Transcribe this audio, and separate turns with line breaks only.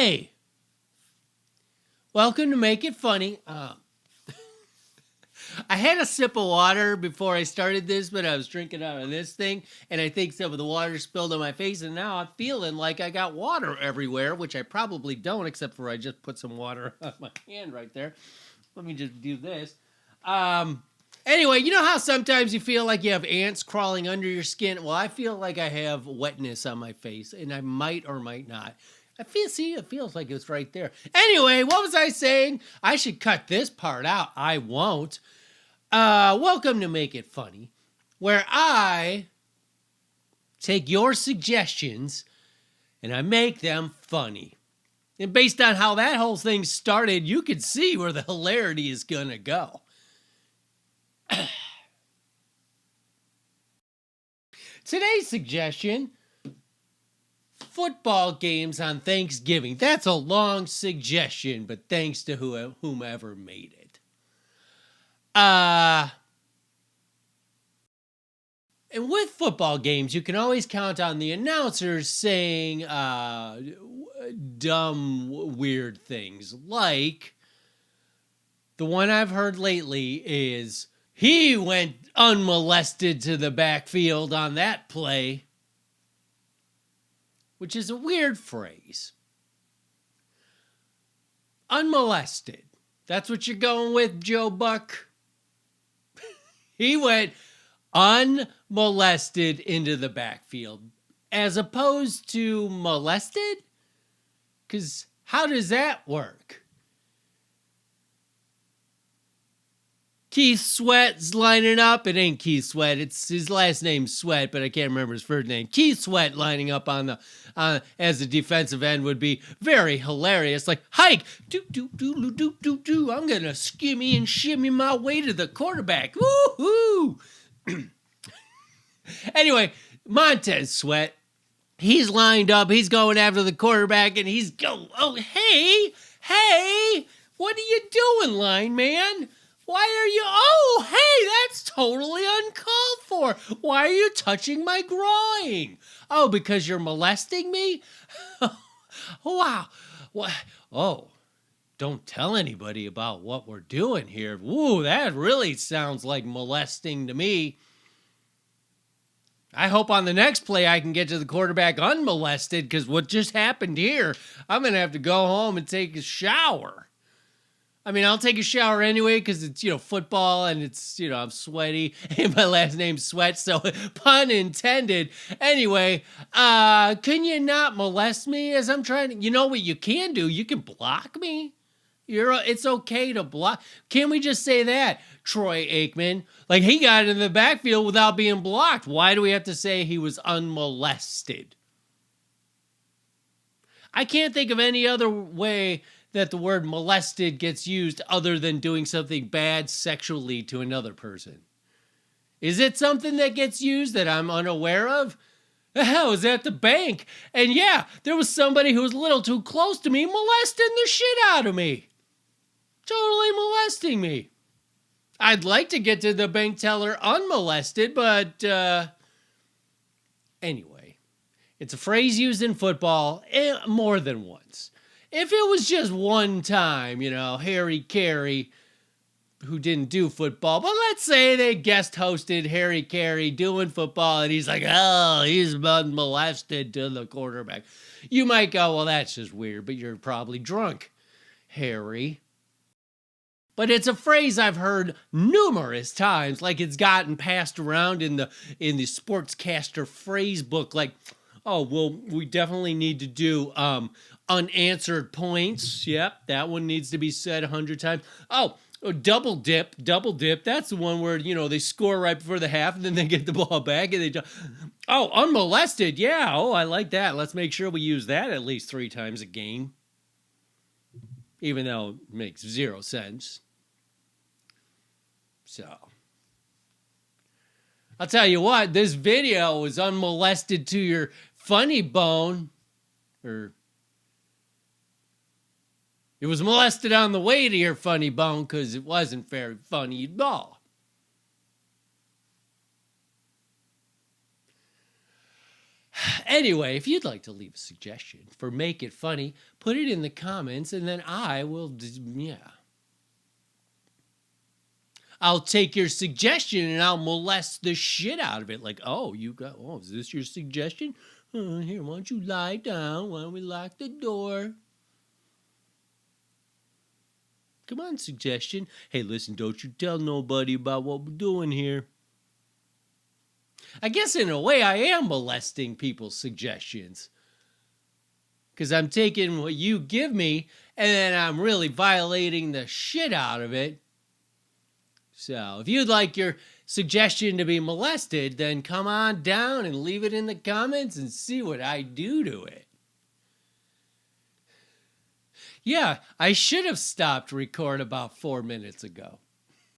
Hey, welcome to Make It Funny. I had a sip of water before I started this, but I was drinking out of this thing, and I think some of the water spilled on my face, and now I'm feeling like I got water everywhere, which I probably don't, except for I just put some water on my hand right there. Let me just do this. Anyway, you know how sometimes you feel like you have ants crawling under your skin? Well, I feel like I have wetness on my face, and I might or might not. It feels like it's right there. Anyway, what was I saying? I should cut this part out. I won't. Welcome to Make It Funny, where I take your suggestions and I make them funny. And based on how that whole thing started, you can see where the hilarity is going to go. Today's suggestion, football games on Thanksgiving. That's a long suggestion, but thanks to whomever made it. And with football games, you can always count on the announcers saying dumb, weird things. Like, the one I've heard lately is, he went unmolested to the backfield on that play, which is a weird phrase. Unmolested. That's what you're going with, Joe Buck? He went unmolested into the backfield as opposed to molested? Because how does that work? Keith Sweat's lining up. It ain't Keith Sweat. It's his last name's Sweat, but I can't remember his first name. Keith Sweat lining up on the as a defensive end would be very hilarious. Like, hike, do. I'm gonna skimmy and shimmy my way to the quarterback. Woohoo! Anyway, Montez Sweat, he's lined up. He's going after the quarterback, and he's going. Oh, hey, what are you doing, line man? Why are you... Oh, hey, that's totally uncalled for. Why are you touching my groin? Oh, because you're molesting me? Wow. What? Oh, don't tell anybody about what we're doing here. Ooh, that really sounds like molesting to me. I hope on the next play I can get to the quarterback unmolested, because what just happened here, I'm going to have to go home and take a shower. I mean, I'll take a shower anyway because it's, football and it's, I'm sweaty and my last name's Sweat, so pun intended. Anyway, can you not molest me as I'm trying to, you know what you can do? You can block me. It's okay to block. Can we just say that, Troy Aikman? Like, he got into the backfield without being blocked. Why do we have to say he was unmolested? I can't think of any other way that the word molested gets used other than doing something bad sexually to another person. Is it something that gets used that I'm unaware of? I was at the bank, and yeah, there was somebody who was a little too close to me molesting the shit out of me. Totally molesting me. I'd like to get to the bank teller unmolested, but anyway, it's a phrase used in football more than once. If it was just one time, Harry Carey, who didn't do football, but let's say they guest hosted Harry Carey doing football, and he's like, oh, he's been molested to the quarterback. You might go, well, that's just weird, but you're probably drunk, Harry. But it's a phrase I've heard numerous times, like it's gotten passed around in the sportscaster phrase book, like, oh, well, we definitely need to do unanswered points. Yep, that one needs to be said 100 times. Oh, double dip. That's the one where, they score right before the half and then they get the ball back and they oh, unmolested. Yeah. Oh, I like that. Let's make sure we use that at least 3 times a game. Even though it makes 0 sense. So, I'll tell you what, this video was unmolested to your funny bone, or it was molested on the way to your funny bone because it wasn't very funny at all. Anyway, if you'd like to leave a suggestion for Make It Funny, put it in the comments and then I will, I'll take your suggestion and I'll molest the shit out of it. Like, is this your suggestion? Here, why don't you lie down? Why don't we lock the door? Come on, suggestion. Hey, listen, don't you tell nobody about what we're doing here. I guess in a way I am molesting people's suggestions. Because I'm taking what you give me and then I'm really violating the shit out of it. So if you'd like your suggestion to be molested, then come on down and leave it in the comments and see what I do to it. Yeah, I should have stopped record about 4 minutes ago.